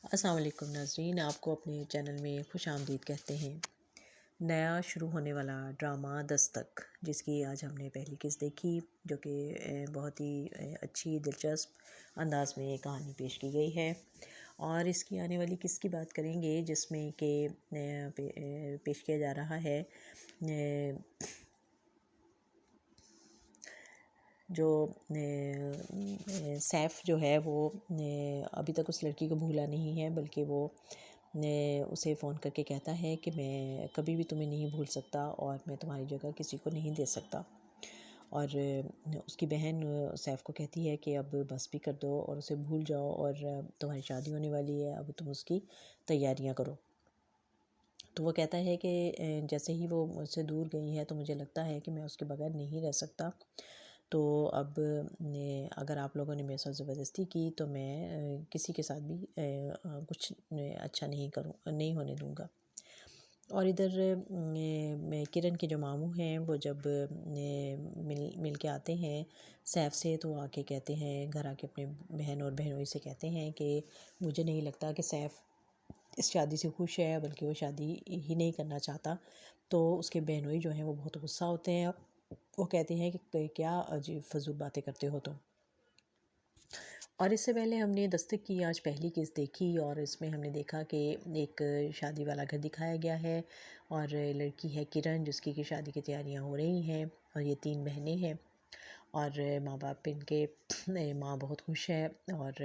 السلام علیکم ناظرین، آپ کو اپنے چینل میں خوش آمدید کہتے ہیں۔ نیا شروع ہونے والا ڈرامہ دستک، جس کی آج ہم نے پہلی قسط دیکھی، جو کہ بہت ہی اچھی دلچسپ انداز میں یہ کہانی پیش کی گئی ہے، اور اس کی آنے والی قسط کی بات کریں گے، جس میں کہ پیش کیا جا رہا ہے جو سیف جو ہے وہ ابھی تک اس لڑکی کو بھولا نہیں ہے، بلکہ وہ اسے فون کر کے کہتا ہے کہ میں کبھی بھی تمہیں نہیں بھول سکتا اور میں تمہاری جگہ کسی کو نہیں دے سکتا، اور اس کی بہن سیف کو کہتی ہے کہ اب بس بھی کر دو اور اسے بھول جاؤ، اور تمہاری شادی ہونے والی ہے، اب تم اس کی تیاریاں کرو۔ تو وہ کہتا ہے کہ جیسے ہی وہ مجھ سے دور گئی ہے تو مجھے لگتا ہے کہ میں اس کے بغیر نہیں رہ سکتا، تو اب اگر آپ لوگوں نے میرے ساتھ زبردستی کی تو میں کسی کے ساتھ بھی کچھ اچھا نہیں ہونے دوں گا۔ اور ادھر کرن کے جو ماموں ہیں وہ جب مل کے آتے ہیں سیف سے، تو آ کے کہتے ہیں، گھر آ کے اپنے بہن اور بہنوئی سے کہتے ہیں کہ مجھے نہیں لگتا کہ سیف اس شادی سے خوش ہے، بلکہ وہ شادی ہی نہیں کرنا چاہتا۔ تو اس کے بہنوئی جو ہیں وہ بہت غصہ ہوتے ہیں، وہ کہتے ہیں کہ کیا عجیب فضول باتیں کرتے ہو تم۔ اور اس سے پہلے ہم نے دستک کی آج پہلی قسط دیکھی، اور اس میں ہم نے دیکھا کہ ایک شادی والا گھر دکھایا گیا ہے، اور لڑکی ہے کرن، جس کی شادی کی تیاریاں ہو رہی ہیں، اور یہ 3 بہنیں ہیں، اور ماں باپ ان کے ماں بہت خوش ہے اور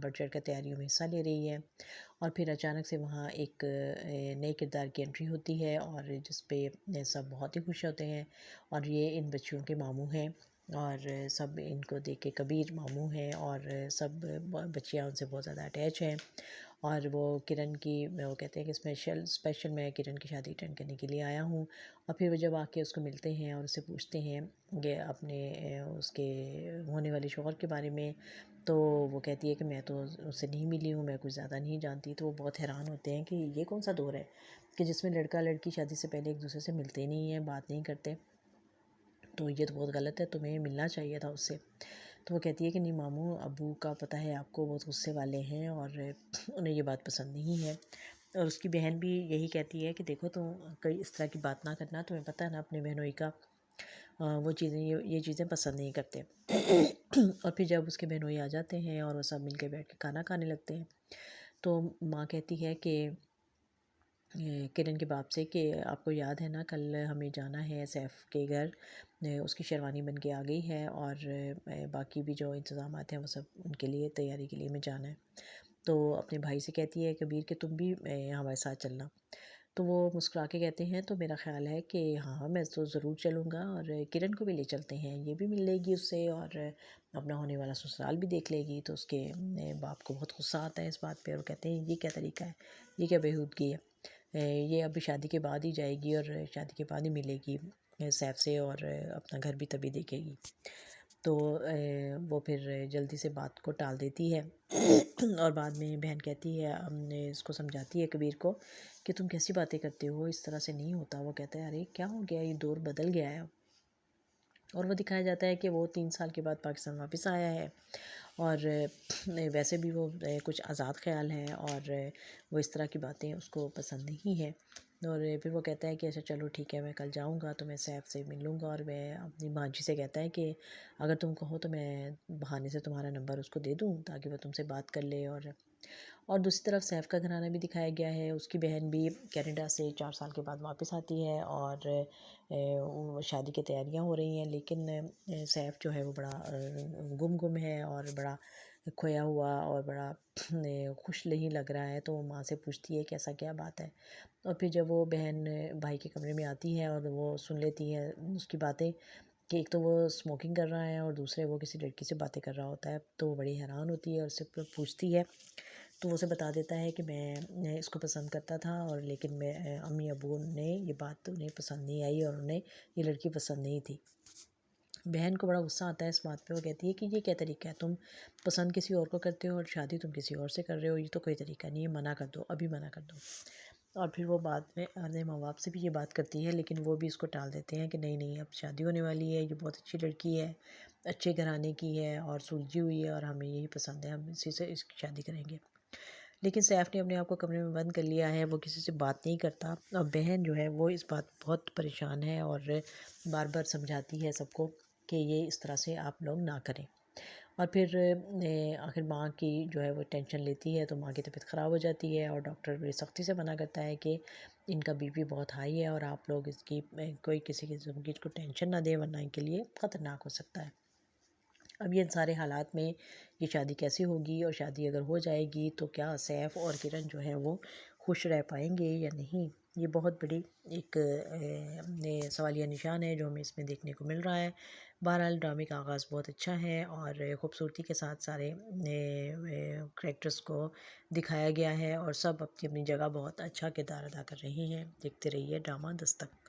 بڑھ چڑھ کر تیاریوں میں حصہ لے رہی ہے، اور پھر اچانک سے وہاں ایک نئے کردار کی انٹری ہوتی ہے، اور جس پہ سب بہت ہی خوش ہوتے ہیں، اور یہ ان بچیوں کے ماموں ہیں، اور سب ان کو دیکھ کے کبیر ماموں ہیں، اور سب بچیاں ان سے بہت زیادہ اٹیچ ہیں، اور وہ کرن کی وہ کہتے ہیں کہ اسپیشل میں کرن کی شادی اٹینڈ کرنے کے لیے آیا ہوں۔ اور پھر وہ جب آ کے اس کو ملتے ہیں اور اسے پوچھتے ہیں کہ اپنے اس کے ہونے والے شوہر کے بارے میں، تو وہ کہتی ہے کہ میں تو اس سے نہیں ملی ہوں، میں کچھ زیادہ نہیں جانتی۔ تو وہ بہت حیران ہوتے ہیں کہ یہ کون سا دور ہے کہ جس میں لڑکا لڑکی شادی سے پہلے ایک دوسرے سے ملتے نہیں ہیں، بات نہیں کرتے، تو یہ تو بہت غلط ہے، تمہیں ملنا چاہیے تھا اس سے۔ تو وہ کہتی ہے کہ نہیں ماموں، ابو کا پتہ ہے آپ کو بہت غصے والے ہیں، اور انہیں یہ بات پسند نہیں ہے۔ اور اس کی بہن بھی یہی کہتی ہے کہ دیکھو تم کوئی اس طرح کی بات نہ کرنا، تمہیں پتہ ہے نا اپنے بہنوئی کا وہ چیزیں یہ چیزیں پسند نہیں کرتے۔ اور پھر جب اس کے بہنوئی آ جاتے ہیں اور وہ سب مل کے بیٹھ کے کھانا کھانے لگتے ہیں، تو ماں کہتی ہے کہ کرن کے باپ سے کہ آپ کو یاد ہے نا کل ہمیں جانا ہے سیف کے گھر، اس کی شیروانی بن کے آ گئی ہے، اور باقی بھی جو انتظامات ہیں وہ سب ان کے لیے تیاری کے لیے ہمیں جانا ہے۔ تو اپنے بھائی سے کہتی ہے کبیر کہ تم بھی ہمارے ساتھ چلنا۔ تو وہ مسکرا کے کہتے ہیں تو میرا خیال ہے کہ ہاں میں تو ضرور چلوں گا، اور کرن کو بھی لے چلتے ہیں، یہ بھی مل لے گی اس سے، اور اپنا ہونے والا سسرال بھی دیکھ لے گی۔ تو اس کے باپ کو بہت غصہ آتا ہے اس بات پہ، اور کہتے ہیں یہ کیا طریقہ ہے، یہ کیا بےہودگی ہے، یہ ابھی شادی کے بعد ہی جائے گی، اور شادی کے بعد ہی ملے گی سیف سے، اور اپنا گھر بھی تبھی دیکھے گی۔ تو وہ پھر جلدی سے بات کو ٹال دیتی ہے، اور بعد میں بہن کہتی ہے، ہم نے اس کو سمجھاتی ہے کبیر کو کہ تم کیسی باتیں کرتے ہو، اس طرح سے نہیں ہوتا۔ وہ کہتا ہے ارے کیا ہو گیا، یہ دور بدل گیا ہے۔ اور وہ دکھایا جاتا ہے کہ وہ 3 سال کے بعد پاکستان واپس آیا ہے، اور ویسے بھی وہ کچھ آزاد خیال ہے، اور وہ اس طرح کی باتیں اس کو پسند نہیں ہے۔ اور پھر وہ کہتا ہے کہ اچھا چلو ٹھیک ہے، میں کل جاؤں گا تو میں سیف سے ملوں گا، اور میں اپنی بھانجی سے کہتا ہے کہ اگر تم کہو تو میں بہانے سے تمہارا نمبر اس کو دے دوں تاکہ وہ تم سے بات کر لے۔ اور دوسری طرف سیف کا گھرانہ بھی دکھایا گیا ہے، اس کی بہن بھی کینیڈا سے 4 سال کے بعد واپس آتی ہے، اور شادی کی تیاریاں ہو رہی ہیں، لیکن سیف جو ہے وہ بڑا گم ہے، اور بڑا کھویا ہوا اور بڑا خوش نہیں لگ رہا ہے۔ تو وہ ماں سے پوچھتی ہے کہ ایسا کیا بات ہے، اور پھر جب وہ بہن بھائی کے کمرے میں آتی ہے اور وہ سن لیتی ہے اس کی باتیں کہ ایک تو وہ اسموکنگ کر رہا ہے، اور دوسرے وہ کسی لڑکی سے باتیں کر رہا ہوتا ہے، تو وہ بڑی حیران ہوتی ہے اور اس سے پوچھتی ہے، تو وہ اسے بتا دیتا ہے کہ میں اس کو پسند کرتا تھا، اور لیکن میں امی ابو نے یہ بات انہیں پسند نہیں آئی، اور انہیں یہ لڑکی پسند نہیں تھی۔ بہن کو بڑا غصہ آتا ہے اس بات پہ، وہ کہتی ہے کہ یہ کیا طریقہ ہے، تم پسند کسی اور کو کرتے ہو اور شادی تم کسی اور سے کر رہے ہو، یہ تو کوئی طریقہ نہیں ہے، منع کر دو، ابھی منع کر دو۔ اور پھر وہ بعد میں اپنے ماں باپ سے بھی یہ بات کرتی ہے، لیکن وہ بھی اس کو ٹال دیتے ہیں کہ نہیں نہیں، اب شادی ہونے والی ہے، یہ بہت اچھی لڑکی ہے، اچھے گھرانے کی ہے اور سلجھی ہوئی ہے، اور ہمیں یہی پسند ہے، ہم اسی سے اس کی شادی کریں گے۔ لیکن سیف نے اپنے آپ کو کمرے میں بند کر لیا ہے، وہ کسی سے بات نہیں کرتا، اور بہن جو ہے وہ اس بات بہت پریشان ہے اور بار بار سمجھاتی ہے سب کو کہ یہ اس طرح سے آپ لوگ نہ کریں۔ اور پھر آخر ماں کی جو ہے وہ ٹینشن لیتی ہے تو ماں کی طبیعت خراب ہو جاتی ہے، اور ڈاکٹر بڑی سختی سے منع کرتا ہے کہ ان کا بی پی بہت ہائی ہے اور آپ لوگ اس کی کوئی کسی قسم کی اس کو ٹینشن نہ دیں ورنہ ان کے لیے خطرناک ہو سکتا ہے۔ اب یہ سارے حالات میں یہ شادی کیسی ہوگی، اور شادی اگر ہو جائے گی تو کیا سیف اور کرن جو ہے وہ خوش رہ پائیں گے یا نہیں، یہ بہت بڑی ایک سوالیہ نشان ہے جو ہمیں اس میں دیکھنے کو مل رہا ہے۔ بہرحال ڈرامے کا آغاز بہت اچھا ہے اور خوبصورتی کے ساتھ سارے کریکٹرز کو دکھایا گیا ہے، اور سب اپنی اپنی جگہ بہت اچھا کردار ادا کر رہے ہیں۔ دیکھتے رہیے ڈرامہ دستک۔